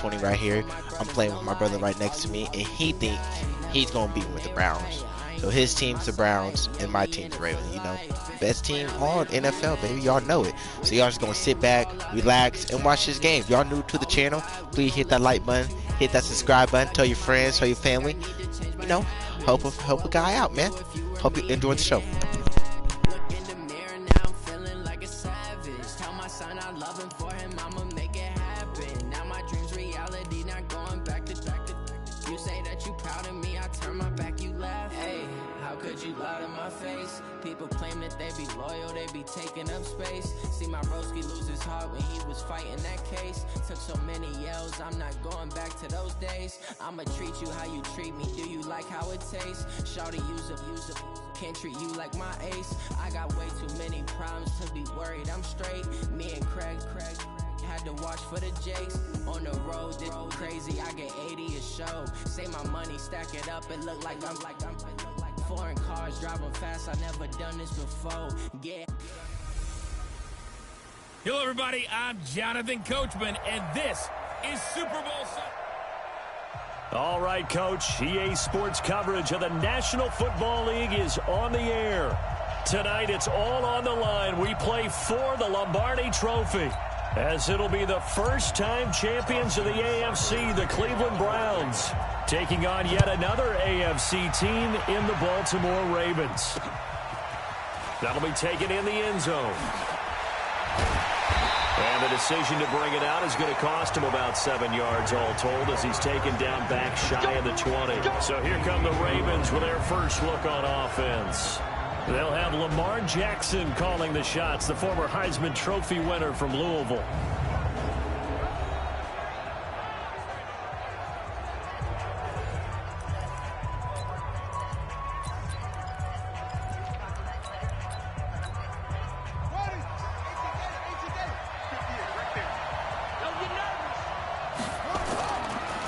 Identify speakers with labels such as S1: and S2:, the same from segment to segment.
S1: 2020 right here. I'm playing with my brother right next to me, and he think he's going to beat me with the Browns. So his team's the Browns, and my team's the Ravens. You know, best team on NFL, baby. Y'all know it. So y'all just going to sit back, relax, and watch this game. If y'all new to the channel, please hit that like button, hit that subscribe button, tell your friends, tell your family. You know, help a guy out, man. Hope you enjoy the show.
S2: You lie to my face. People claim that they be loyal, they be taking up space. See my broski lose his heart when he was fighting that case. Took so many yells, I'm not going back to those days. I'ma treat you how you treat me. Do you like how it tastes? Shawty, use up. Can't treat you like my ace. I got way too many problems to be worried. I'm straight. Me and Craig had to watch for the Jakes. On the road, this crazy. I get 80 a show. Say my money, stack it up. It look like I'm foreign cars driving fast. I never done this before. Yeah.
S3: Hello, everybody. I'm Jonathan Coachman, and this is Super Bowl Sunday.
S4: All right, Coach. EA Sports coverage of the National Football League is on the air. Tonight, it's all on the line. We play for the Lombardi Trophy, as it'll be the first-time champions of the AFC, the Cleveland Browns, taking on yet another AFC team in the Baltimore Ravens. That'll be taken in the end zone. And the decision to bring it out is going to cost him about 7 yards all told, as he's taken down back shy of the 20. So here come the Ravens with their first look on offense. They'll have Lamar Jackson calling the shots, the former Heisman Trophy winner from Louisville.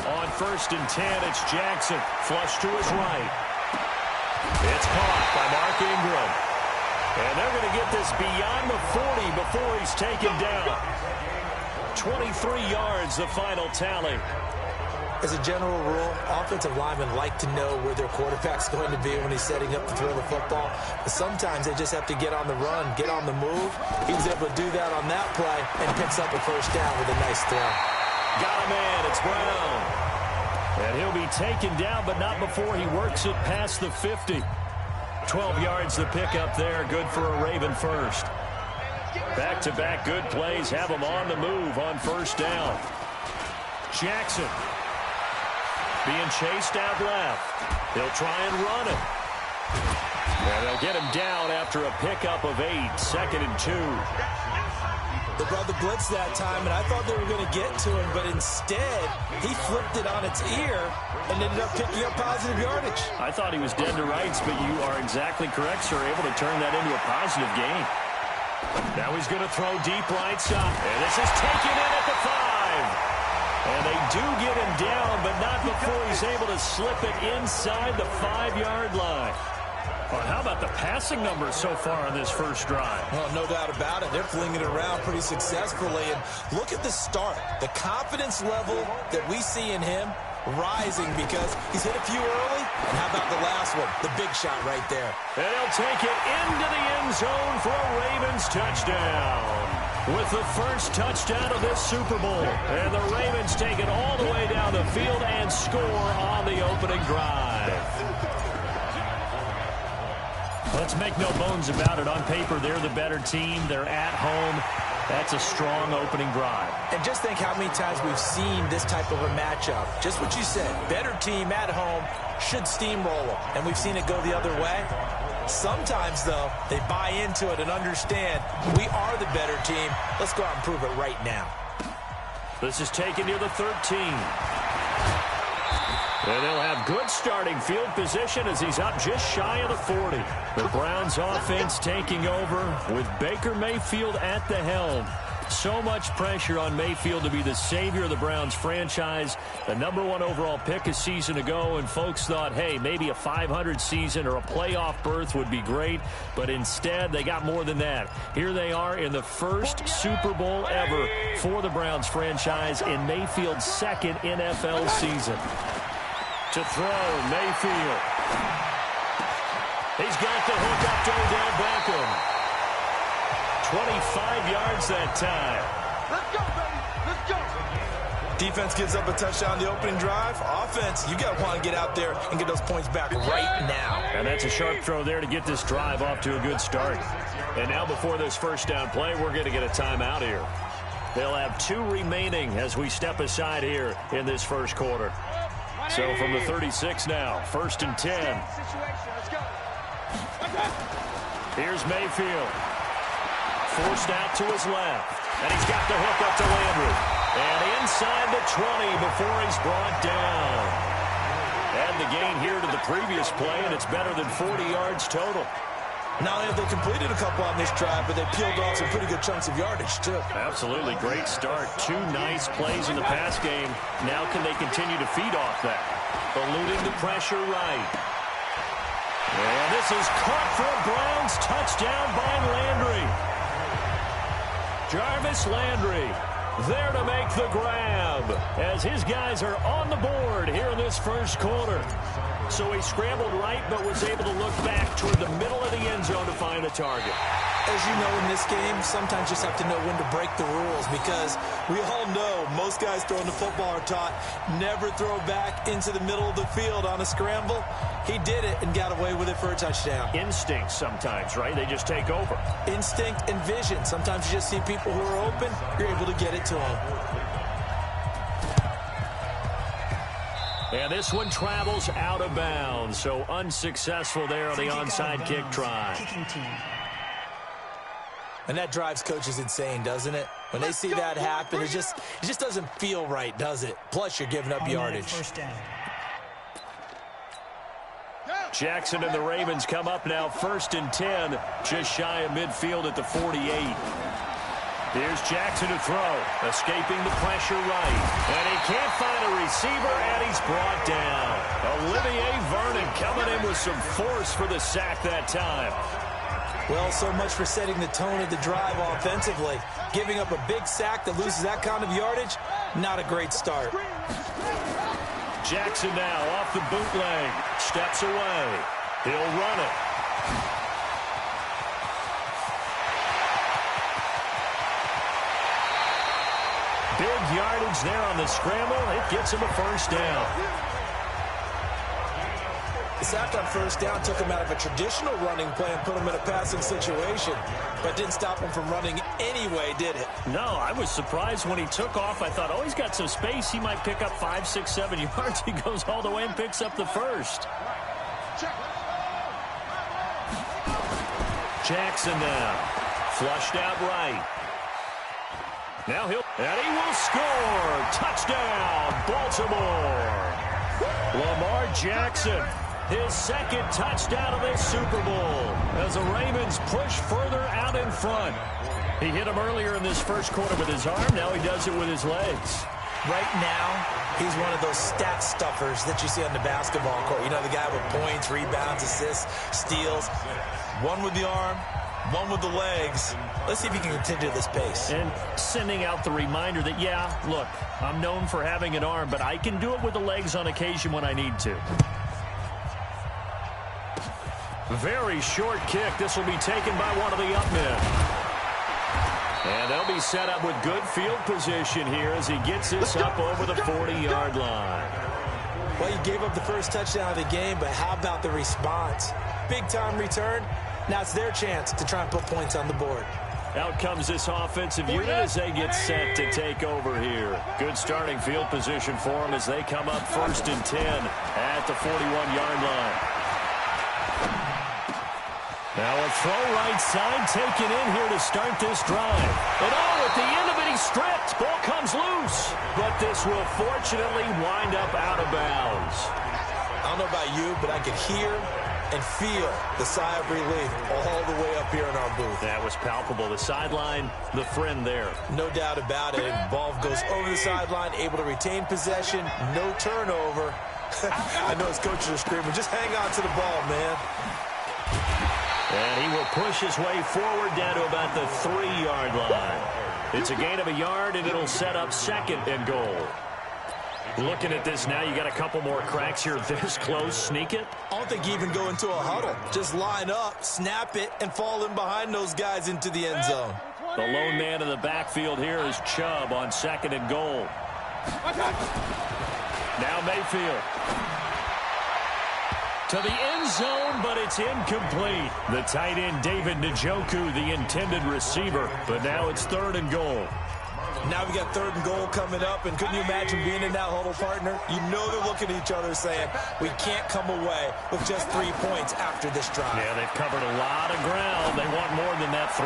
S4: On 1st and 10, it's Jackson. Flush to his right. It's caught by Mark Ingram. And they're going to get this beyond the 40 before he's taken down. 23 yards, the final tally.
S5: As a general rule, offensive linemen like to know where their quarterback's going to be when he's setting up to throw the football. But sometimes they just have to get on the run, get on the move. He was able to do that on that play and picks up a first down with a nice throw.
S4: Got a man. It's Brown. And he'll be taken down, but not before he works it past the 50. 12 yards the pickup there. Good for a Raven first. Back-to-back good plays have him on the move on first down. Jackson being chased out left. They'll try and run it. And they'll get him down after a pickup of 8. 2nd and 2.
S5: They brought the blitz that time, and I thought they were going to get to him, but instead, he flipped it on its ear and ended up picking up positive yardage.
S4: I thought he was dead to rights, but you are exactly correct, sir. Able to turn that into a positive gain. Now he's going to throw deep right side, and this is taken in at the 5. And they do get him down, but not before he's able to slip it inside the 5-yard line. Well, how about the passing numbers so far on this first drive?
S5: Well, no doubt about it. They're flinging it around pretty successfully. And look at the start. The confidence level that we see in him rising because he's hit a few early. And how about the last one? The big shot right there.
S4: And he'll take it into the end zone for a Ravens touchdown. With the first touchdown of this Super Bowl. And the Ravens take it all the way down the field and score on the opening drive. Let's make no bones about it. On paper, they're the better team. They're at home. That's a strong opening drive.
S5: And just think how many times we've seen this type of a matchup. Just what you said. Better team at home should steamroll them. And we've seen it go the other way. Sometimes, though, they buy into it and understand we are the better team. Let's go out and prove it right now.
S4: This is taken near the 13. And they'll have good starting field position as he's up just shy of the 40. The Browns offense taking over with Baker Mayfield at the helm. So much pressure on Mayfield to be the savior of the Browns franchise. The #1 overall pick a season ago, and folks thought, hey, maybe a 500 season or a playoff berth would be great. But instead, they got more than that. Here they are in the first Super Bowl ever for the Browns franchise in Mayfield's second NFL season. To throw, Mayfield. He's got the hook up to Odell Beckham. 25 yards that time.
S6: Let's go, baby. Let's go.
S5: Defense gives up a touchdown the opening drive. Offense, you got to want to get out there and get those points back right now.
S4: And that's a sharp throw there to get this drive off to a good start. And now before this first down play, we're going to get a timeout here. They'll have 2 remaining as we step aside here in this first quarter. So from the 36 now, 1st and 10. Here's Mayfield. Forced out to his left. And he's got the hook up to Landry. And inside the 20 before he's brought down. Add the gain here to the previous play, and it's better than 40 yards total.
S5: Not only have they completed a couple on this drive, but they peeled off some pretty good chunks of yardage, too.
S4: Absolutely. Great start. 2 nice plays in the pass game. Now can they continue to feed off that? Eluding the pressure right. And this is caught for a Browns touchdown by Landry. Jarvis Landry there to make the grab as his guys are on the board here in this first quarter. So he scrambled right but was able to look back toward the middle of the end zone to find a target.
S5: As you know, in this game, sometimes you just have to know when to break the rules because we all know most guys throwing the football are taught never throw back into the middle of the field on a scramble. He did it and got away with it for a touchdown.
S4: Instinct sometimes, right? They just take over.
S5: Instinct and vision. Sometimes you just see people who are open, you're able to get it to them.
S4: And this one travels out of bounds, so unsuccessful there on the onside kick try.
S5: And that drives coaches insane, doesn't it? When they see that happen, it just doesn't feel right, does it? Plus, you're giving up yardage.
S4: Jackson and the Ravens come up now 1st and 10, just shy of midfield at the 48. Here's Jackson to throw, escaping the pressure right. And he can't find a receiver, and he's brought down. Olivier Vernon coming in with some force for the sack that time.
S5: Well, so much for setting the tone of the drive offensively. Giving up a big sack that loses that kind of yardage, not a great start.
S4: Jackson now off the bootleg, steps away. He'll run it. Big yardage there on the scramble. It gets him a first down.
S5: The sack on first down took him out of a traditional running play and put him in a passing situation, but didn't stop him from running anyway, did it?
S4: No, I was surprised when he took off. I thought, oh, he's got some space. He might pick up 5, 6, 7 yards. He goes all the way and picks up the first. Jackson now, flushed out right. Now and he will score. Touchdown, Baltimore. Lamar Jackson, his 2nd touchdown of this Super Bowl as the Ravens push further out in front. He hit him earlier in this first quarter with his arm. Now he does it with his legs.
S5: Right now, he's one of those stat stuffers that you see on the basketball court. You know, the guy with points, rebounds, assists, steals. One with the arm, one with the legs. Let's see if he can continue this pace.
S4: And sending out the reminder that, yeah, look, I'm known for having an arm, but I can do it with the legs on occasion when I need to. Very short kick. This will be taken by one of the up men. And they'll be set up with good field position here as he gets this up over the 40-yard line.
S5: Well, you gave up the first touchdown of the game, but how about the response? Big-time return. Now it's their chance to try and put points on the board.
S4: Out comes this offensive unit as they get set to take over here. Good starting field position for them as they come up 1st and 10 at the 41-yard line. Now a throw right side taken in here to start this drive. And at the end of it, he's stripped. Ball comes loose. But this will fortunately wind up out of bounds.
S5: I don't know about you, but I could hear and feel the sigh of relief all the way up here in our booth.
S4: That was palpable. The sideline, the friend there.
S5: No doubt about it. Ball goes over the sideline, able to retain possession, no turnover. I know his coaches are screaming, just hang on to the ball, man.
S4: And he will push his way forward down to about the 3-yard line. It's a gain of a yard, and it'll set up 2nd and goal. Looking at this now, you got a couple more cracks here this close. Sneak it.
S5: I don't think you even go into a huddle. Just line up, snap it, and fall in behind those guys into the end zone.
S4: The lone man in the backfield here is Chubb on 2nd and goal. Now Mayfield. To the end zone, but it's incomplete. The tight end, David Njoku, the intended receiver. But now it's 3rd and goal.
S5: Now we got 3rd and goal coming up, and couldn't you imagine being in that huddle, partner? You know they're looking at each other saying, we can't come away with just 3 points after this drive.
S4: Yeah, they've covered a lot of ground. They want more than that 3.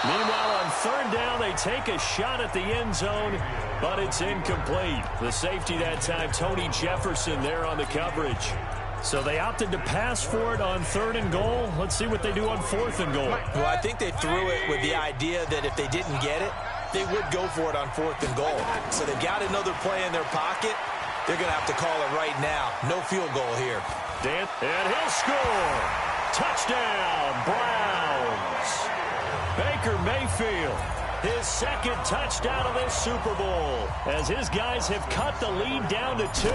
S4: Meanwhile, on 3rd down, they take a shot at the end zone, but it's incomplete. The safety that time, Tony Jefferson, there on the coverage. So they opted to pass for it on 3rd and goal. Let's see what they do on 4th and goal.
S5: Well, I think they threw it with the idea that if they didn't get it, they would go for it on 4th and goal. So they've got another play in their pocket. They're going to have to call it right now. No field goal here.
S4: And he'll score. Touchdown, Browns. Baker Mayfield, his 2nd touchdown of this Super Bowl, as his guys have cut the lead down to 2.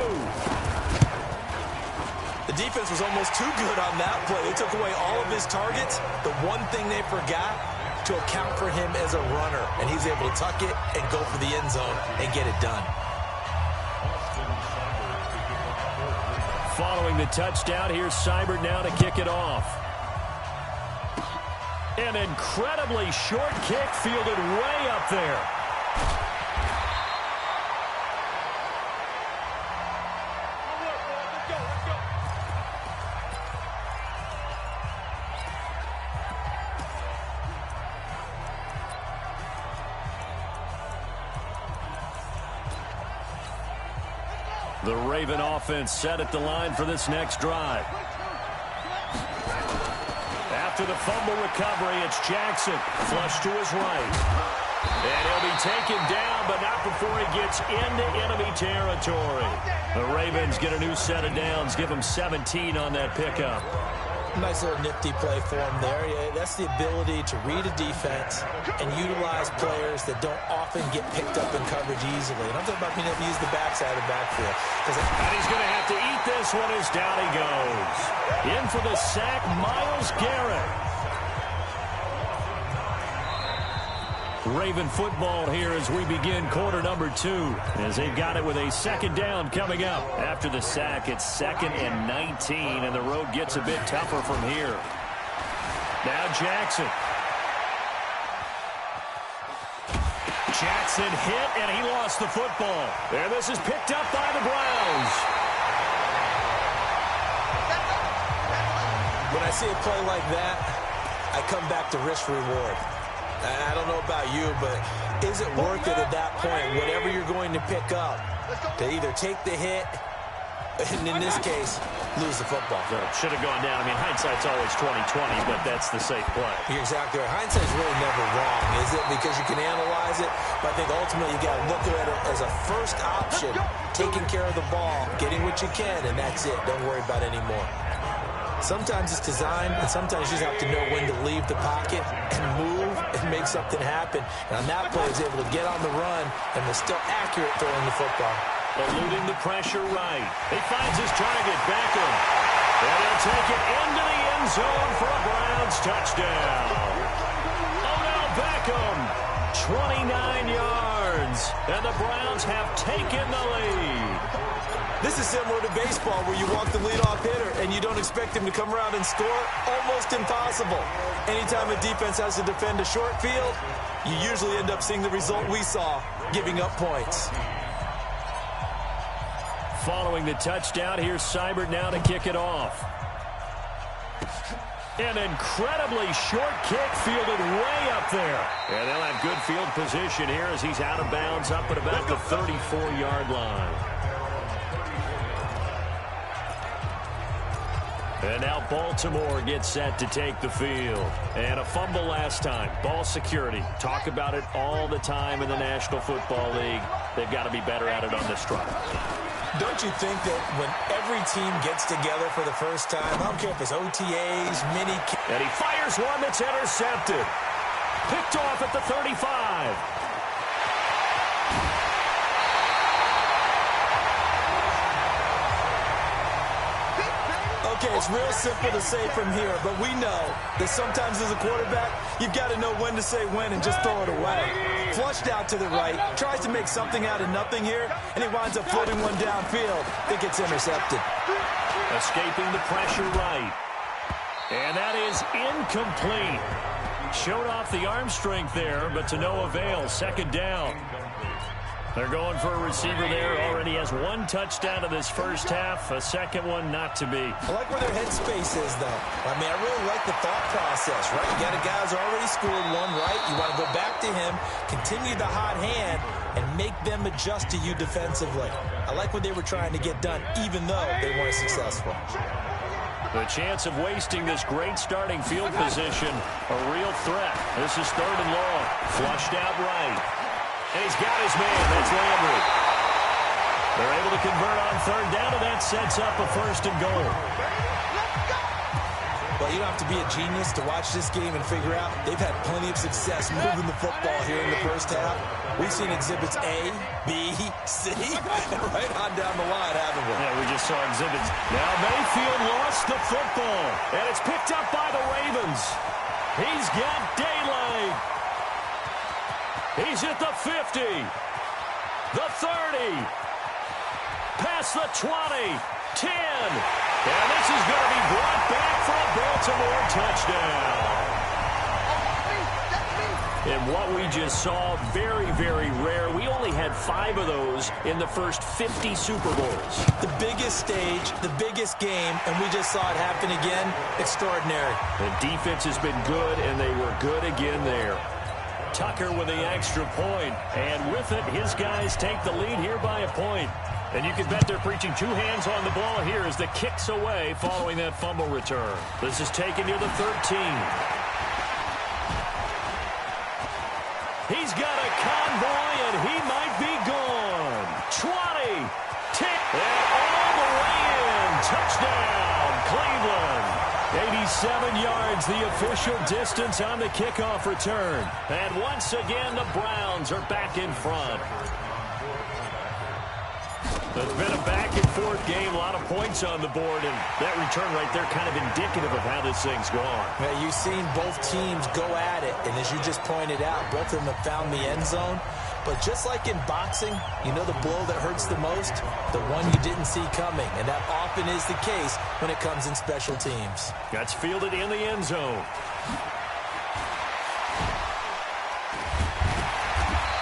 S5: The defense was almost too good on that play. They took away all of his targets. The one thing they forgot, to account for him as a runner. And he's able to tuck it and go for the end zone and get it done.
S4: Following the touchdown, here's Seibert now to kick it off. An incredibly short kick fielded way up there. The Raven offense set at the line for this next drive. After the fumble recovery, it's Jackson. Flush to his right. And he'll be taken down, but not before he gets into enemy territory. The Ravens get a new set of downs, give them 17 on that pickup.
S5: Nice little nifty play for him there. Yeah, that's the ability to read a defense and utilize players that don't often get picked up in coverage easily. And I'm talking about being able to use the backside of the backfield.
S4: And he's going to have to eat this one as down he goes. In for the sack, Myles Garrett. Raven football here as we begin quarter number 2, as they've got it with a 2nd down coming up. After the sack, it's 2nd and 19, and the road gets a bit tougher from here. Now Jackson. Jackson hit, and he lost the football. And this is picked up by the Browns.
S5: When I see a play like that, I come back to risk reward. I don't know about you, but is it worth it at that point, whatever you're going to pick up, to either take the hit, and in this case, lose the football?
S4: Should have gone down. I mean, hindsight's always 20/20, but that's the safe play.
S5: You're exactly right. Hindsight's really never wrong, is it? Because you can analyze it, but I think ultimately you got to look at it as a first option, taking care of the ball, getting what you can, and that's it. Don't worry about it anymore. Sometimes it's designed, and sometimes you just have to know when to leave the pocket and move and make something happen. And on that play, he was able to get on the run and was still accurate throwing the football.
S4: Eluding the pressure right. He finds his target, Beckham. And he'll take it into the end zone for a Browns touchdown. Odell Beckham, 29 yards. And the Browns have taken the lead.
S5: This is similar to baseball where you walk the leadoff hitter and you don't expect him to come around and score. Almost impossible. Anytime a defense has to defend a short field, you usually end up seeing the result we saw, giving up points.
S4: Following the touchdown, here's Seibert now to kick it off. An incredibly short kick fielded way up there. And they'll have good field position here as he's out of bounds up at about the 34-yard line. And now Baltimore gets set to take the field. And a fumble last time. Ball security. Talk about it all the time in the National Football League. They've got to be better at it on this drive.
S5: Don't you think that when every team gets together for the first time, I don't care if it's OTAs, mini...
S4: And he fires one that's intercepted. Picked off at the 35.
S5: Okay, it's real simple to say from here, but we know that sometimes as a quarterback, you've got to know when to say when and just throw it away. Flushed out to the right, tries to make something out of nothing here, and he winds up floating one downfield. It gets intercepted.
S4: Escaping the pressure right. And that is incomplete. Showed off the arm strength there, but to no avail. Second down. They're going for a receiver there. Already has one touchdown in this first half. A second one not to be.
S5: I like where their headspace is, though. I mean, I really like the thought process, right? You got a guy who's already scored one, right? You want to go back to him, continue the hot hand, and make them adjust to you defensively. I like what they were trying to get done, even though they weren't successful.
S4: The chance of wasting this great starting field position, a real threat. This is 3rd and long. Flushed out right. And he's got his man. That's Landry. They're able to convert on 3rd down, and that sets up a 1st and goal.
S5: Well, you don't have to be a genius to watch this game and figure out they've had plenty of success moving the football here in the first half. We've seen exhibits A, B, C, and right on down the line, haven't we?
S4: Yeah, we just saw exhibits. Now Mayfield lost the football, and it's picked up by the Ravens. He's got daylight. He's at the 50, the 30, past the 20, 10. And this is going to be brought back for a Baltimore touchdown. And what we just saw, very, very rare. We only had 5 of those in the first 50 Super Bowls.
S5: The biggest stage, the biggest game, and we just saw it happen again. Extraordinary.
S4: The defense has been good, and they were good again there. Tucker with the extra point, and with it, his guys take the lead here by a point. And you can bet they're preaching 2 hands on the ball here as the kick's away following that fumble return. This is taken near the 13. He's got a convoy, and he might be gone. 20, 10, and all the way in. Touchdown, Cleveland. 87 yards, the official distance on the kickoff return. And once again, the Browns are back in front. It's been a back-and-forth game, a lot of points on the board, and that return right there kind of indicative of how this thing's gone.
S5: Yeah, you've seen both teams go at it, and as you just pointed out, both of them have found the end zone. But just like in boxing, you know the blow that hurts the most? The one you didn't see coming, and that often is the case when it comes in special teams.
S4: That's fielded in the end zone.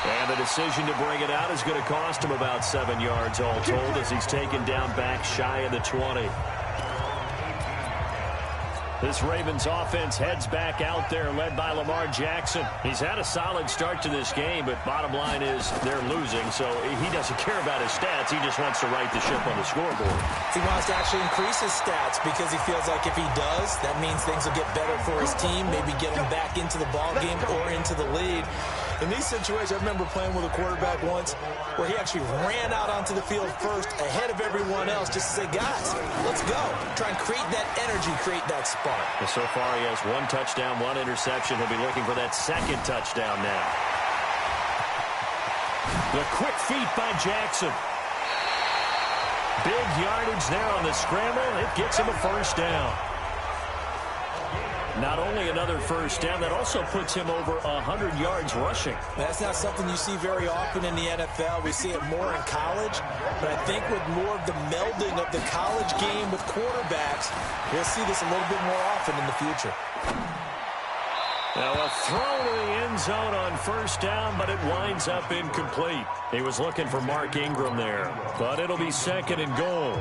S4: And the decision to bring it out is going to cost him about 7 yards all told as he's taken down back shy of the 20. This Ravens offense heads back out there, led by Lamar Jackson. He's had a solid start to this game, but bottom line is they're losing, so he doesn't care about his stats. He just wants to right the ship on the scoreboard.
S5: He wants to actually increase his stats because he feels like if he does, that means things will get better for his team, maybe get him back into the ball game or into the lead. In these situations, I remember playing with a quarterback once where he actually ran out onto the field first ahead of everyone else just to say, guys, let's go. Try and create that energy, create that spark.
S4: Well, so far, he has 1 touchdown, 1 interception. He'll be looking for that 2nd touchdown now. The quick feet by Jackson. Big yardage there on the scramble. It gets him a 1st down. Not only another 1st down, that also puts him over 100 yards rushing.
S5: That's not something you see very often in the NFL. We see it more in college, but I think with more of the melding of the college game with quarterbacks, we'll see this a little bit more often in the future.
S4: Now a throw to the end zone on 1st down, but it winds up incomplete. He was looking for Mark Ingram there, but it'll be 2nd and goal.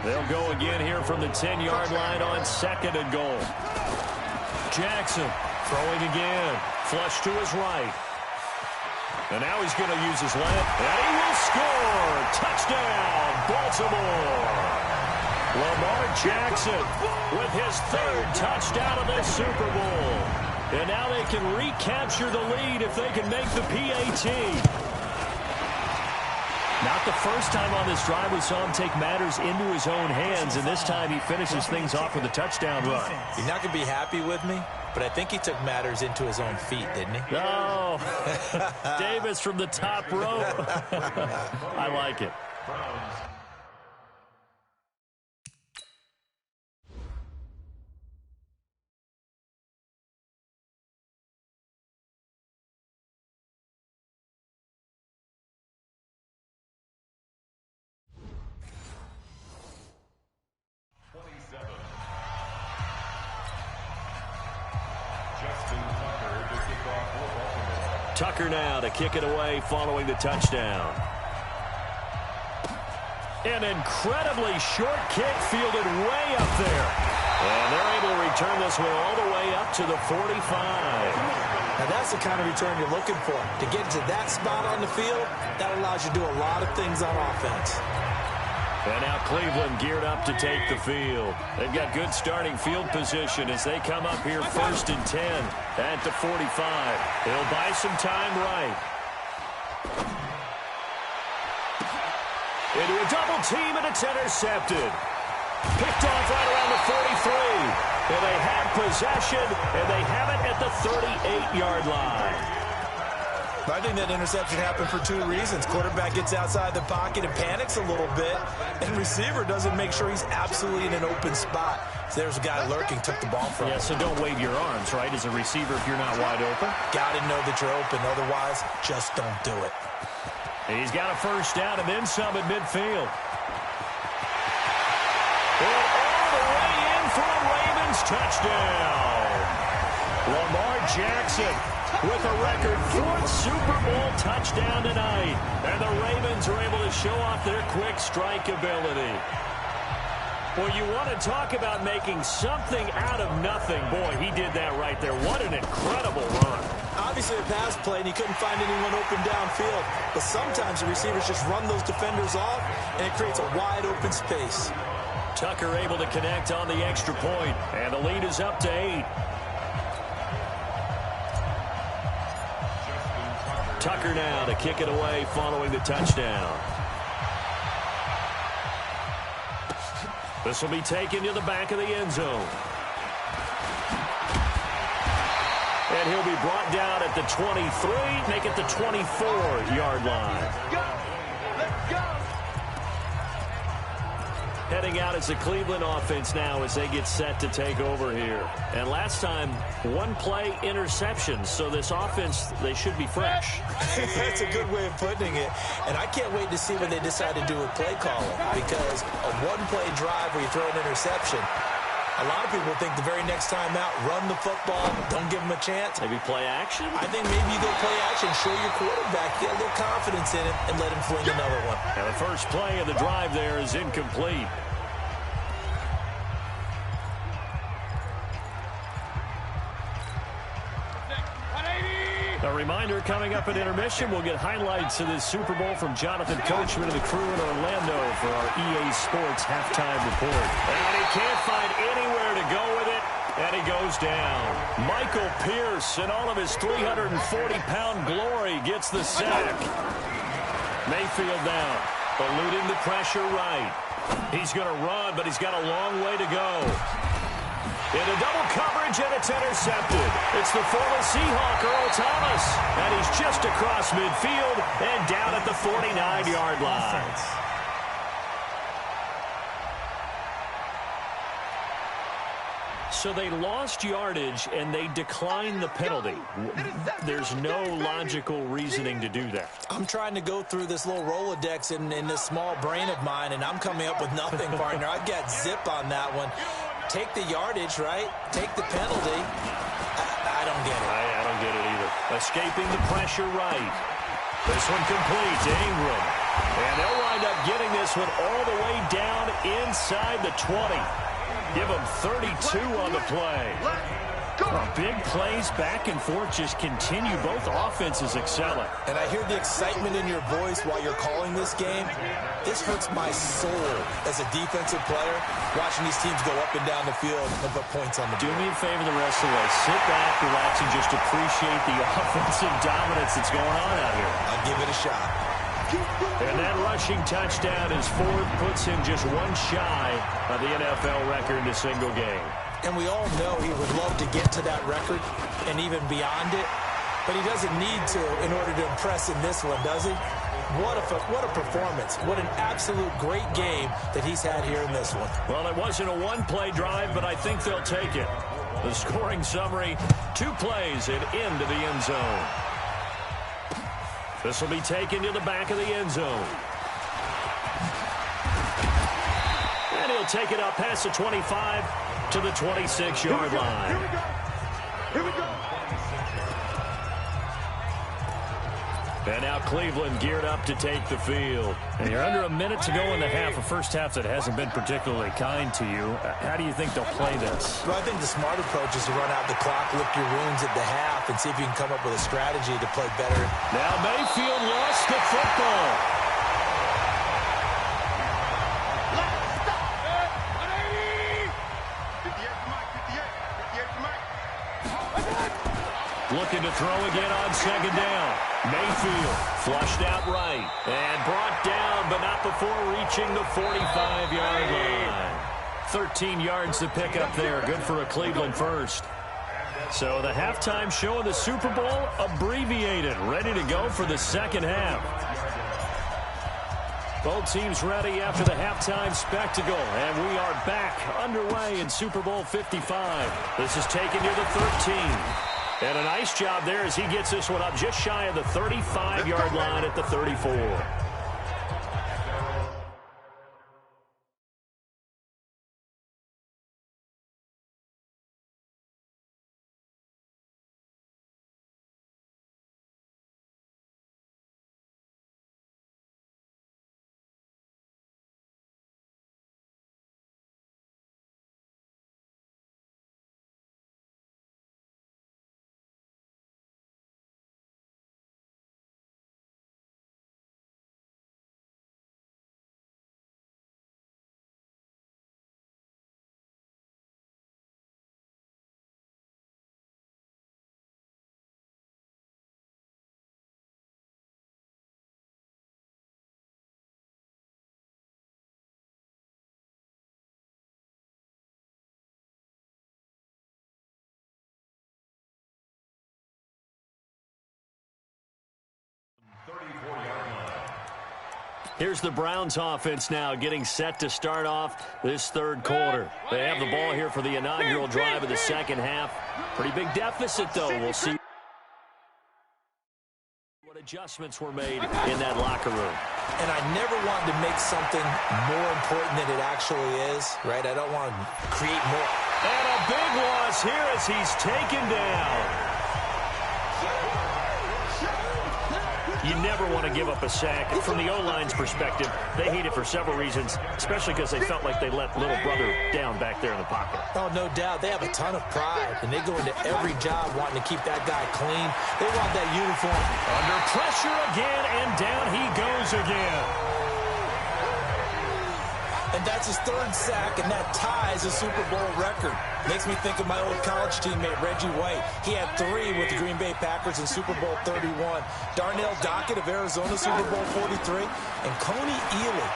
S4: They'll go again here from the 10-yard line on 2nd and goal. Jackson throwing again. Flush to his right. And now he's going to use his left. And he will score. Touchdown, Baltimore. Lamar Jackson with his third touchdown of this Super Bowl. And now they can recapture the lead if they can make the PAT. Not the first time on this drive we saw him take matters into his own hands, and this time he finishes things off with a touchdown run.
S5: You're not going to be happy with me, but I think he took matters into his own feet, didn't he?
S4: No. Davis from the top row. I like it. Tucker now to kick it away following the touchdown. An incredibly short kick fielded way up there. And they're able to return this one all the way up to the 45.
S5: Now that's the kind of return you're looking for. To get to that spot on the field, that allows you to do a lot of things on offense.
S4: And now Cleveland geared up to take the field. They've got good starting field position as they come up here 1st and 10 at the 45. They'll buy some time right. Into a double team, and it's intercepted. Picked off right around the 43. And they have possession, and they have it at the 38-yard line.
S5: I think that interception happened for two reasons. Quarterback gets outside the pocket and panics a little bit, and receiver doesn't make sure he's absolutely in an open spot. So there's a guy lurking, took the ball from him.
S4: Yeah, so don't wave your arms, right, as a receiver if you're not wide open.
S5: Got to know that you're open. Otherwise, just don't do it.
S4: He's got a first down and then some at midfield. And all the way in for a Ravens touchdown. Lamar Jackson with a record 4th Super Bowl touchdown tonight. And the Ravens are able to show off their quick strike ability. Well, you want to talk about making something out of nothing. Boy, he did that right there. What an incredible run.
S5: Obviously a pass play, and he couldn't find anyone open downfield. But sometimes the receivers just run those defenders off, and it creates a wide open space.
S4: Tucker able to connect on the extra point, and the lead is up to 8. Tucker now to kick it away following the touchdown. This will be taken to the back of the end zone. And he'll be brought down at the 23, make it the 24-yard line.
S6: Let's go!
S4: Heading out as the Cleveland offense now as they get set to take over here. And last time, one play interception. So this offense, they should be fresh.
S5: That's a good way of putting it. And I can't wait to see what they decide to do with play calling. Because a one-play drive where you throw an interception, a lot of people think the very next time out, run the football, don't give them a chance.
S4: Maybe play action?
S5: I think maybe you go play action, show your quarterback, get a little confidence in it, and let him fling another one.
S4: And the first play of the drive there is incomplete. A reminder, coming up at intermission, we'll get highlights of this Super Bowl from Jonathan Coachman and the crew in Orlando for our EA Sports halftime report. And he can't find anywhere to go with it, and he goes down. Michael Pierce, in all of his 340-pound glory, gets the sack. Mayfield down, eluding the pressure right. He's going to run, but he's got a long way to go. Into double coverage, and it's intercepted. It's the former Seahawk, Earl Thomas. And he's just across midfield and down at the 49-yard line. So they lost yardage, and they declined the penalty. There's no logical reasoning to do that.
S5: I'm trying to go through this little Rolodex in this small brain of mine, and I'm coming up with nothing, partner. I've got zip on that one. Take the yardage, right? Take the penalty. I don't get it.
S4: I don't get it either. Escaping the pressure right. This one complete to Ingram. And they'll wind up getting this one all the way down inside the 20. Give them 32 on the play. Well, big plays back and forth just continue. Both offenses excelling.
S5: And I hear the excitement in your voice while you're calling this game. This hurts my soul as a defensive player, watching these teams go up and down the field and put points on the board.
S4: Do me a favor the rest of the way. Sit back, relax, and just appreciate the offensive dominance that's going on out here.
S5: I'll give it a shot.
S4: And that rushing touchdown is fourth, puts him just one shy of the NFL record in a single game.
S5: And we all know he would love to get to that record and even beyond it, but he doesn't need to in order to impress in this one, does he? What a performance. What an absolute great game that he's had here in this one.
S4: Well, it wasn't a one-play drive, but I think they'll take it. The scoring summary, 2 plays and into the end zone. This will be taken to the back of the end zone. And he'll take it up past the 25 to the 26-yard line.
S6: Here we go. Here we go.
S4: And now Cleveland geared up to take the field. And you're under a minute to go in the half, a first half that hasn't been particularly kind to you. How do you think they'll play this?
S5: Well, I think the smart approach is to run out the clock, lick your wounds at the half, and see if you can come up with a strategy to play better.
S4: Now Mayfield lost the football. Looking to throw again on second down. Mayfield flushed out right and brought down, but not before reaching the 45-yard line. 13 yards to pick up there. Good for a Cleveland first. So the halftime show of the Super Bowl abbreviated, ready to go for the second half. Both teams ready after the halftime spectacle, and we are back underway in Super Bowl 55. This is taken to the 13. And a nice job there as he gets this one up just shy of the 35-yard line at the 34. Here's the Browns offense now getting set to start off this third quarter. They have the ball here for the inaugural drive of the second half. Pretty big deficit, though. We'll see what adjustments were made in that locker room.
S5: And I never wanted to make something more important than it actually is, right? I don't want to create more.
S4: And a big loss here as he's taken down. You never want to give up a sack. From the O-line's perspective, they hate it for several reasons, especially because they felt like they let little brother down back there in the pocket.
S5: Oh, no doubt. They have a ton of pride, and they go into every job wanting to keep that guy clean. They want that uniform.
S4: Under pressure again, and down he goes again.
S5: And that's his third sack, and that ties a Super Bowl record. Makes me think of my old college teammate, Reggie White. He had 3 with the Green Bay Packers in Super Bowl 31. Darnell Dockett of Arizona, Super Bowl 43. And Coney Ealy,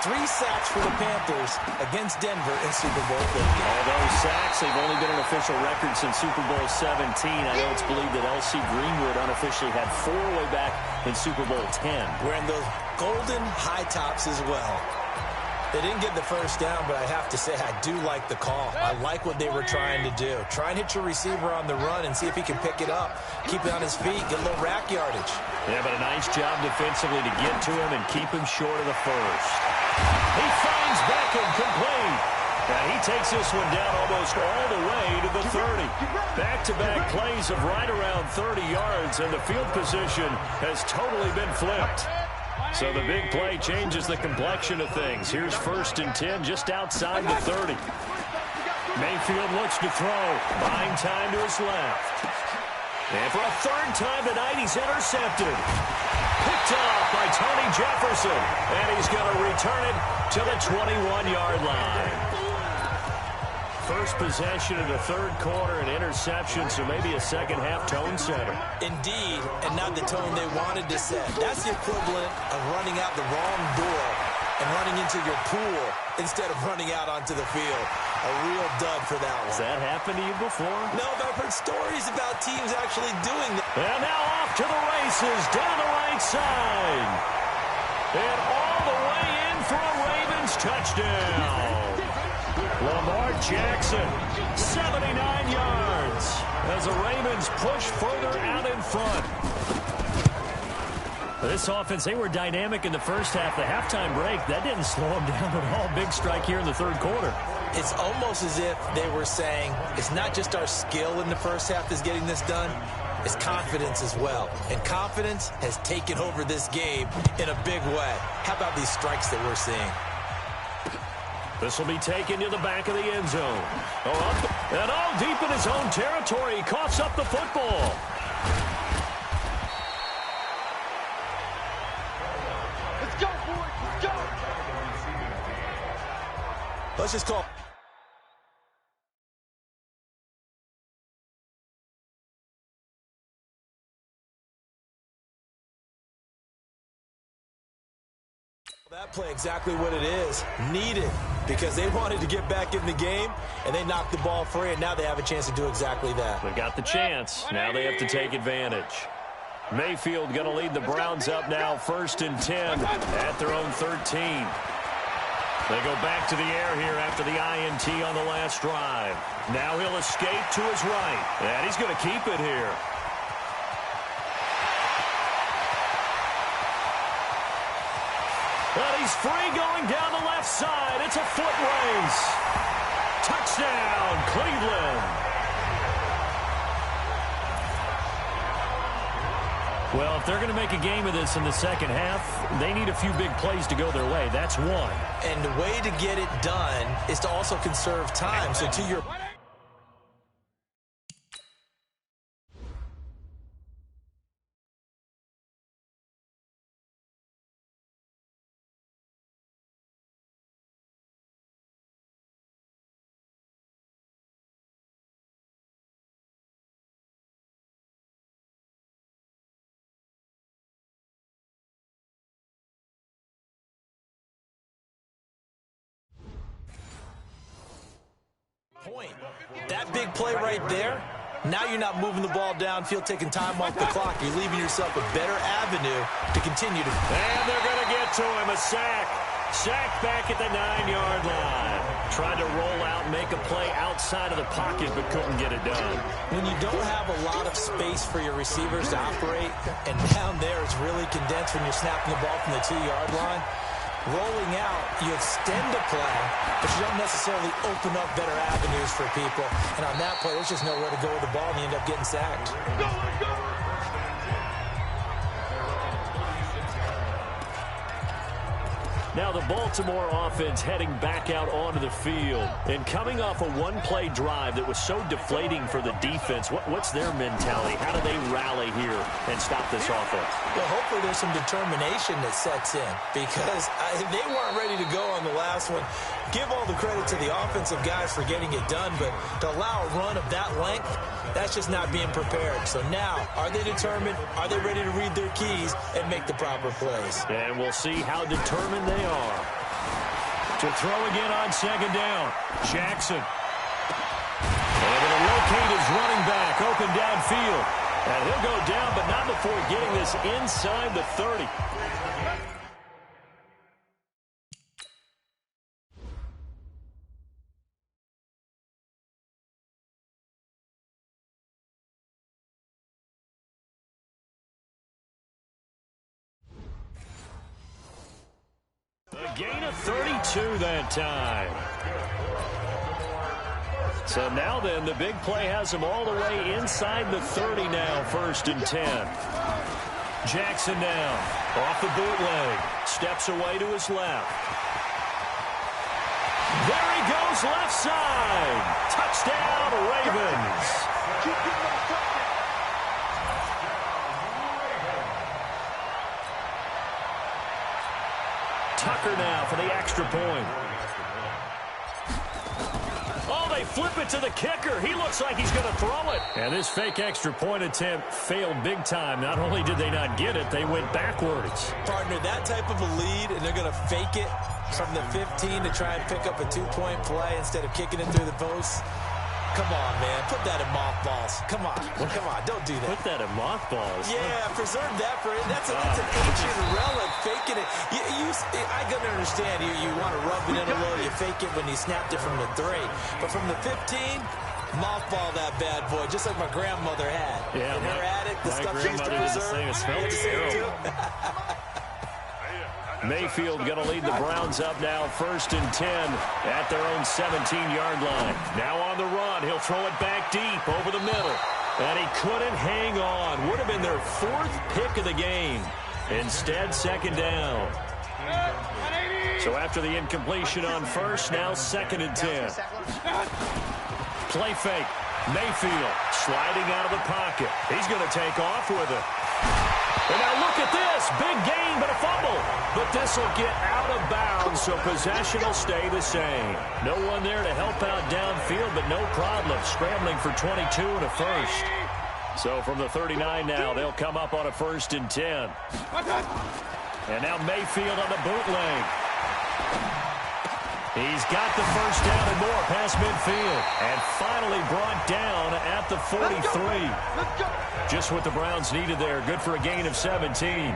S5: 3 sacks for the Panthers against Denver in Super Bowl 50.
S4: All those sacks, they've only been an official record since Super Bowl 17. I know it's believed that L.C. Greenwood unofficially had 4 way back in Super Bowl 10.
S5: Wearing those golden high tops as well. They didn't get the first down, but I have to say I do like the call. I like what they were trying to do. Try and hit your receiver on the run and see if he can pick it up. Keep it on his feet, get a little rack yardage.
S4: Yeah, but a nice job defensively to get to him and keep him short of the first. He finds Beckham complete. And he takes this one down almost all the way to the 30. Back-to-back plays of right around 30 yards, and the field position has totally been flipped. So the big play changes the complexion of things. Here's 1st and 10 just outside the 30. Mayfield looks to throw. Buying time to his left. And for a third time tonight, he's intercepted. Picked off by Tony Jefferson. And he's going to return it to the 21-yard line. First possession in the third quarter, an interception, so maybe a second-half tone setter.
S5: Indeed, and not the tone they wanted to set. That's the equivalent of running out the wrong door and running into your pool instead of running out onto the field. A real dud for that one.
S4: Has that happened to you before?
S5: No, but I've heard stories about teams actually doing that.
S4: And now off to the races, down the right side. And all the way in for a Ravens touchdown. Lamar Jackson, 79 yards, as the Ravens push further out in front. This offense, they were dynamic in the first half. The halftime break, that didn't slow them down at all. Big strike here in the third quarter.
S5: It's almost as if they were saying, it's not just our skill in the first half that's getting this done, it's confidence as well. And confidence has taken over this game in a big way. How about these strikes that we're seeing?
S4: This will be taken to the back of the end zone. And all deep in his own territory. He coughs up the football.
S6: Let's go, boys. Let's go.
S5: Let's just call. That play exactly what it is. Needed because they wanted to get back in the game, and they knocked the ball free, and now they have a chance to do exactly that.
S4: They got the chance. Now they have to take advantage. Mayfield going to lead the Browns up now, 1st and 10 at their own 13. They go back to the air here after the INT on the last drive. Now he'll escape to his right, and he's going to keep it here. And he's free going down the left side. It's a foot race. Touchdown, Cleveland. Well, if they're going to make a game of this in the second half, they need a few big plays to go their way. That's one.
S5: And the way to get it done is to also conserve time. So to your... point. That big play right there, now you're not moving the ball downfield, taking time off the clock. You're leaving yourself a better avenue to continue to...
S4: And they're going to get to him, a sack. Sack back at the 9-yard line. Tried to roll out, make a play outside of the pocket, but couldn't get it done.
S5: When you don't have a lot of space for your receivers to operate, and down there it's really condensed when you're snapping the ball from the 2-yard line, rolling out, you extend the play, but you don't necessarily open up better avenues for people. And on that play, there's just nowhere to go with the ball, and you end up getting sacked.
S6: Go, go.
S4: Now the Baltimore offense heading back out onto the field. And coming off a one-play drive that was so deflating for the defense, what's their mentality? How do they rally here and stop this offense?
S5: Well, hopefully there's some determination that sets in, because they weren't ready to go on the last one. Give all the credit to the offensive guys for getting it done, but to allow a run of that length, that's just not being prepared. So now, are they determined? Are they ready to read their keys and make the proper plays?
S4: And we'll see how determined they are. To throw again on 2nd down, Jackson. They're going to locate his running back open downfield. And he'll go down, but not before getting this inside the 30. A gain of 32 that time. So now then, the big play has him all the way inside the 30 now, 1st and 10. Jackson down, off the bootleg, steps away to his left. There he goes, left side. Touchdown, Ravens. Tucker now for the extra point. Oh, they flip it to the kicker. He looks like he's going to throw it. And this fake extra point attempt failed big time. Not only did they not get it, they went backwards.
S5: Partner, that type of a lead, and they're going to fake it from the 15 to try and pick up a 2-point play instead of kicking it through the post. Come on, man. Put that in mothballs. Come on. Come on. Don't do that.
S4: Put that in mothballs?
S5: Yeah, preserve that for it. That's an ancient relic. Faking it. I can understand. You want to rub it in a little. You fake it when you snapped it from the 3. But from the 15, mothball that bad boy, just like my grandmother had.
S4: Yeah,
S5: her attic, the stuff she used to preserve.
S4: It smells terrible. Mayfield going to lead the Browns up now, 1st and 10 at their own 17-yard line. Now on the run, he'll throw it back deep over the middle. And he couldn't hang on. Would have been their 4th pick of the game. Instead, 2nd down. So after the incompletion on 1st, now 2nd and 10. Play fake. Mayfield sliding out of the pocket. He's going to take off with it. And now look at this. Big gain, but a fumble. But this will get out of bounds, so possession will stay the same. No one there to help out downfield, but no problem. Scrambling for 22 and a first. So from the 39 now, they'll come up on a 1st and 10. And now Mayfield on the bootleg. He's got the first down and more past midfield. And finally brought down at the 43. Just what the Browns needed there. Good for a gain of 17.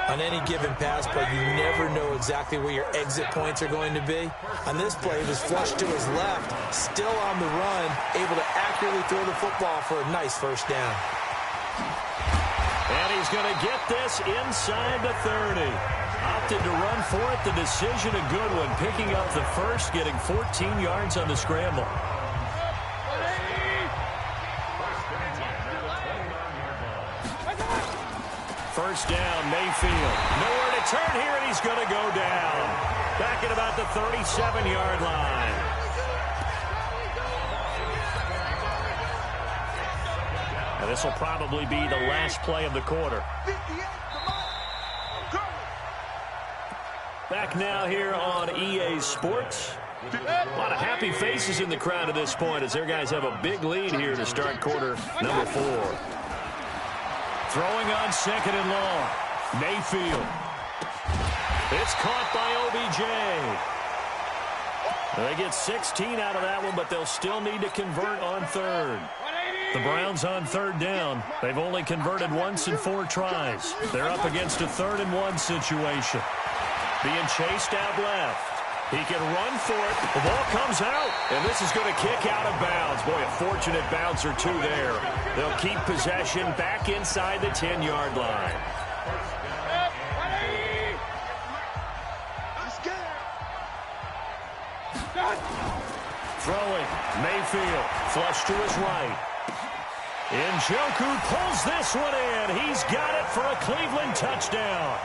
S5: On any given pass play, you never know exactly where your exit points are going to be. On this play, he was flushed to his left, still on the run, able to accurately throw the football for a nice first down.
S4: And he's going to get this inside the 30. Opted to run for it. The decision a good one. Picking up the first, getting 14 yards on the scramble. First down, Mayfield. Nowhere to turn here, and he's going to go down. Back at about the 37-yard line. And this will probably be the last play of the quarter. Back now here on EA Sports. A lot of happy faces in the crowd at this point as their guys have a big lead here to start quarter number 4. Throwing on 2nd and long. Mayfield. It's caught by OBJ. They get 16 out of that one, but they'll still need to convert on 3rd. The Browns on 3rd down. They've only converted once in 4 tries. They're up against a 3rd and 1 situation. Being chased out left. He can run for it. The ball comes out, and this is going to kick out of bounds. Boy, a fortunate bounce or two there. They'll keep possession back inside the 10-yard line. Throwing. Mayfield. Flush to his right. Njoku pulls this one in. He's got it for a Cleveland touchdown.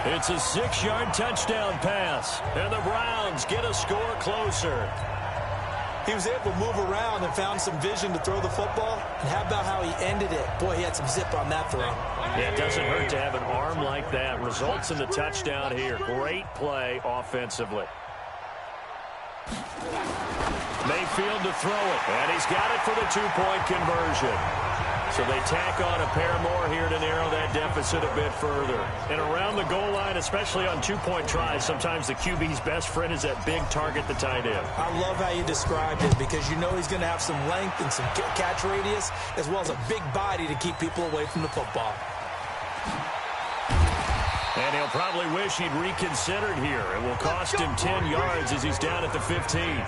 S4: It's a 6-yard touchdown pass, and the Browns get a score closer.
S5: He was able to move around and found some vision to throw the football. And how about how he ended it? Boy, he had some zip on that throw.
S4: Yeah, it doesn't hurt to have an arm like that. Results in the touchdown here. Great play offensively. Mayfield to throw it, and he's got it for the 2-point conversion. So they tack on a pair more here to narrow that deficit a bit further. And around the goal line, especially on 2-point tries, sometimes the QB's best friend is that big target, the tight end.
S5: I love how you described it because you know he's going to have some length and some catch radius as well as a big body to keep people away from the football.
S4: And he'll probably wish he'd reconsidered here. It will cost him 10 yards as he's down at the 15.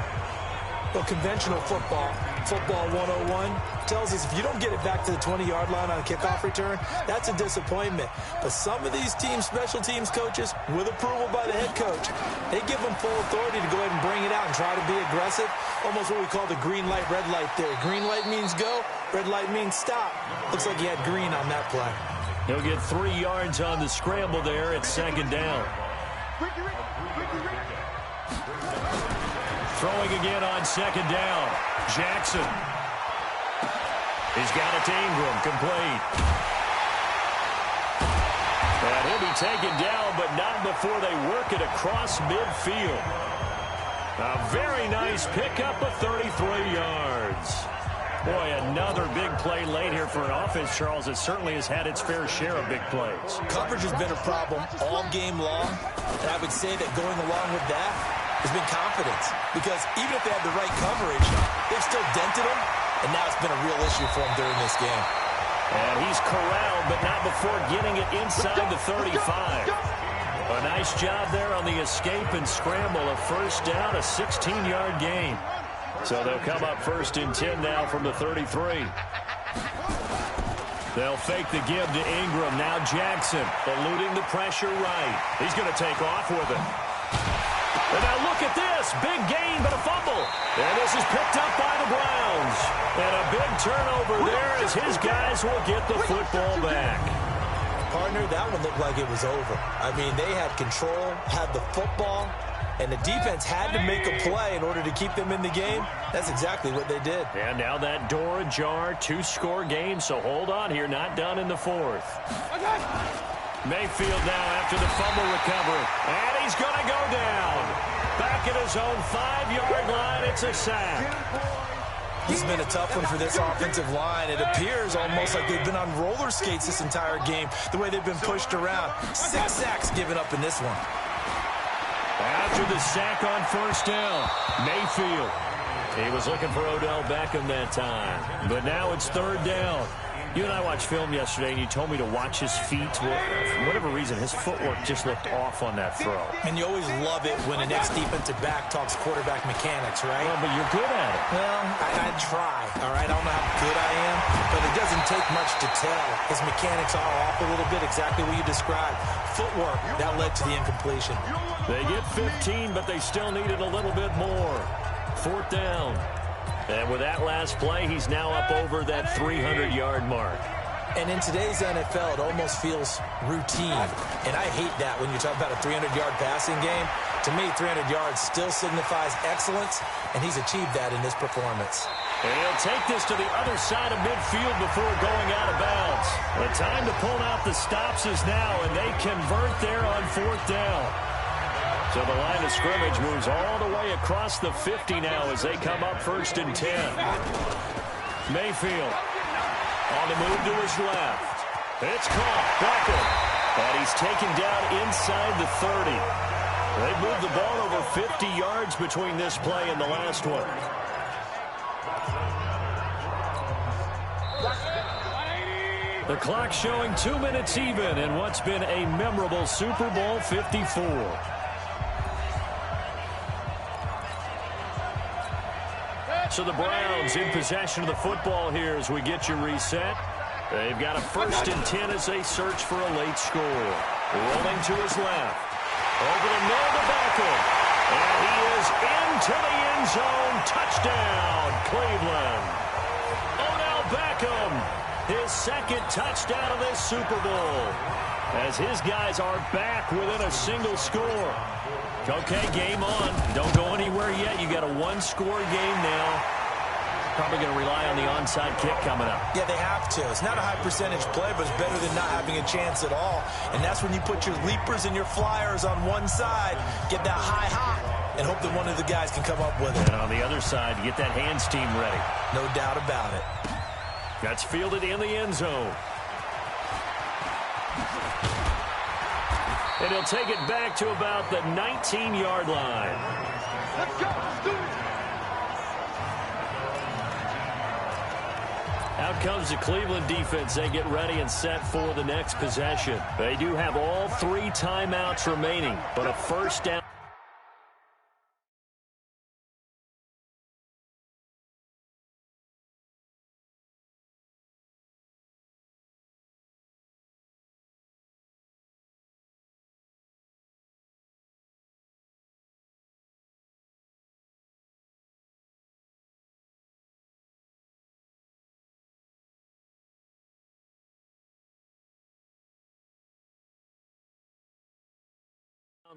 S5: Well, conventional football 101, tells us if you don't get it back to the 20-yard line on a kickoff return, that's a disappointment. But some of these teams, special teams coaches, with approval by the head coach, they give them full authority to go ahead and bring it out and try to be aggressive. Almost what we call the green light, red light theory. Green light means go, red light means stop. Looks like he had green on that play.
S4: He'll get 3 yards on the scramble there at 2nd down. Throwing again on second down. Jackson. He's got it to Ingram. Complete. And he'll be taken down, but not before they work it across midfield. A very nice pickup of 33 yards. Boy, another big play late here for an offense, Charles, that certainly has had its fair share of big plays.
S5: Coverage has been a problem all game long, and I would say that going along with that has been confidence. Because even if they had the right coverage, they've still dented them, and now it's been a real issue for them during this game.
S4: And he's corralled, but not before getting it inside the 35. A nice job there on the escape and scramble. A first down, a 16-yard gain. So they'll come up 1st and 10 now from the 33. They'll fake the give to Ingram. Now Jackson eluding the pressure right. He's going to take off with it. And now look at this. Big gain, but a fumble. And this is picked up by the Browns. And a big turnover there as his guys will get the football back.
S5: Partner, that one looked like it was over. I mean, they had control, had the football, and the defense had to make a play in order to keep them in the game. That's exactly what they did.
S4: And now that door ajar, 2-score game, so hold on here, not done in the 4th. Mayfield now after the fumble recovery, and he's going to go down. Back at his own 5-yard line, it's a sack.
S5: This has been a tough one for this offensive line. It appears almost like they've been on roller skates this entire game, the way they've been pushed around. 6 sacks given up in this one.
S4: After the sack on 1st down, Mayfield. He was looking for Odell Beckham that time. But now it's 3rd down. You and I watched film yesterday, and you told me to watch his feet. Well, for whatever reason, his footwork just looked off on that throw.
S5: And you always love it when the next defensive back talks quarterback mechanics, right?
S4: Well, but you're good at it.
S5: Well, I try, all right? I don't know how good I am, but it doesn't take much to tell. His mechanics are off a little bit, exactly what you described. Footwork, that led to the incompletion.
S4: They get 15, but they still needed a little bit more. 4th down. And with that last play, he's now up over that 300-yard mark.
S5: And in today's NFL, it almost feels routine. And I hate that when you talk about a 300-yard passing game. To me, 300 yards still signifies excellence, and he's achieved that in this performance.
S4: And he'll take this to the other side of midfield before going out of bounds. The time to pull out the stops is now, and they convert there on 4th down. So the line of scrimmage moves all the way across the 50 now as they come up 1st and 10. Mayfield on the move to his left. It's caught. Beckham. And he's taken down inside the 30. They moved the ball over 50 yards between this play and the last one. The clock showing 2 minutes even in what's been a memorable Super Bowl 54. So the Browns in possession of the football here as we get you reset. They've got a 1st and 10 as they search for a late score. Rolling to his left. Over the middle to Beckham. And he is into the end zone. Touchdown, Cleveland. Odell Beckham, his 2nd touchdown of this Super Bowl. As his guys are back within a single score. Okay, game on. Don't go anywhere yet. You got a 1-score game now. Probably going to rely on the onside kick coming up.
S5: Yeah, they have to. It's not a high percentage play, but it's better than not having a chance at all. And that's when you put your leapers and your flyers on one side, get that high hop, and hope that one of the guys can come up with it.
S4: And on the other side, you get that hands team ready.
S5: No doubt about it.
S4: That's fielded in the end zone. And he'll take it back to about the 19-yard line.
S6: Let's go. Let's do it.
S4: Out comes the Cleveland defense. They get ready and set for the next possession. They do have all 3 timeouts remaining, but a 1st down.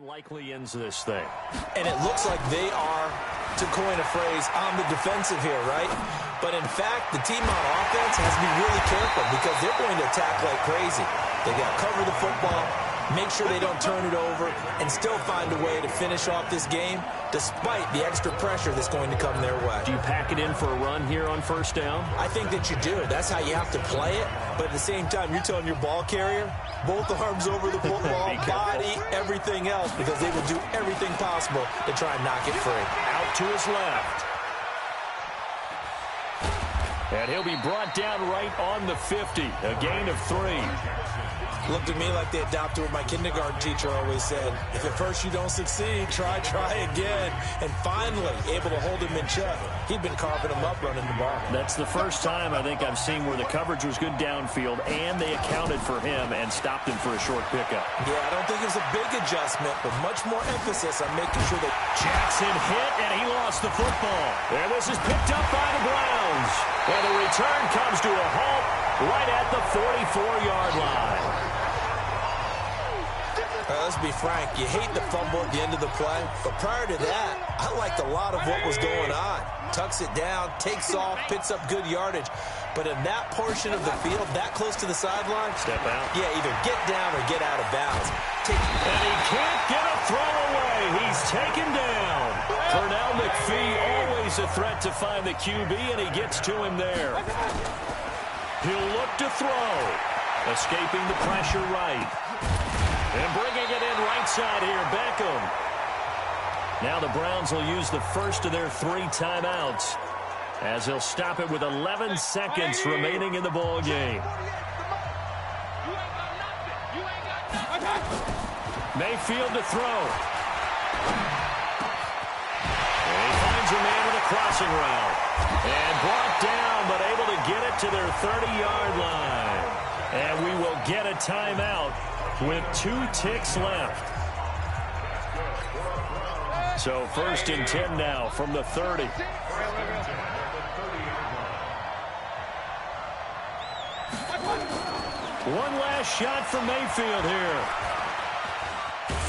S4: Unlikely ends this thing.
S5: And it looks like they are, to coin a phrase, on the defensive here, right? But in fact, the team on offense has to be really careful because they're going to attack like crazy. They got to cover the football, make sure they don't turn it over, and still find a way to finish off this game despite the extra pressure that's going to come their way.
S4: Do you pack it in for a run here on first down?
S5: I think that you do. That's how you have to play it. But at the same time, you're telling your ball carrier, both arms over the football, body, everything else, because they will do everything possible to try and knock it free.
S4: Out to his left. And he'll be brought down right on the 50. A gain of 3.
S5: Looked at me like they adopted what my kindergarten teacher always said. If at first you don't succeed, try again. And finally, able to hold him in check. He'd been carving him up running the ball.
S4: That's the first time I think I've seen where the coverage was good downfield and they accounted for him and stopped him for a short pickup.
S5: Yeah, I don't think it was a big adjustment, but much more emphasis on making sure that
S4: Jackson hit and he lost the football. And this is picked up by the Browns. And the return comes to a halt right at the 44-yard line.
S5: Let's be frank, you hate the fumble at the end of the play, but prior to that, I liked a lot of what was going on. Tucks it down, takes off, picks up good yardage. But in that portion of the field, that close to the sideline,
S4: step out.
S5: Yeah, either get down or get out of bounds.
S4: And he can't get a throw away. He's taken down. Pernell McPhee, always a threat to find the QB, and he gets to him there. He'll look to throw. Escaping the pressure right. And bringing it in right side here, Beckham. Now the Browns will use the first of their 3 timeouts as they'll stop it with 11 seconds remaining in the ball game. Mayfield to throw. And he finds a man with a crossing route. And brought down, but able to get it to their 30-yard line. And we will get a timeout with 2 ticks left. So 1st and 10 now from the 30. One last shot from Mayfield here.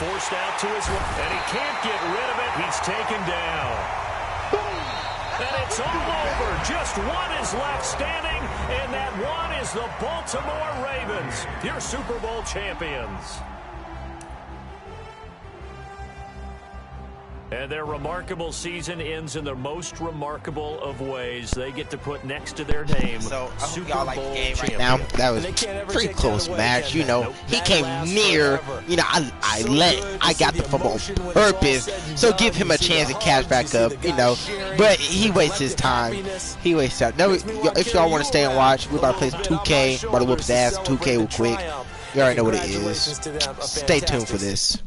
S4: Forced out to his right, and he can't get rid of it. He's taken down. And it's all over. Just one is left standing, and that one is the Baltimore Ravens, your Super Bowl champions. And their remarkable season ends in the most remarkable of ways. They get to put next to their name,
S1: So I hope
S4: Super
S1: y'all like
S4: Bowl
S1: the game right
S4: champion.
S1: now. That was pretty close match. You know, he came near. You know, I got the football on purpose. So give him a chance to catch back up. You know, but he wastes his time. He wastes out. No, if y'all want to stay and watch, we're about to play some 2K. About to whoop his ass 2K real quick. You already know what it is. Stay tuned for this.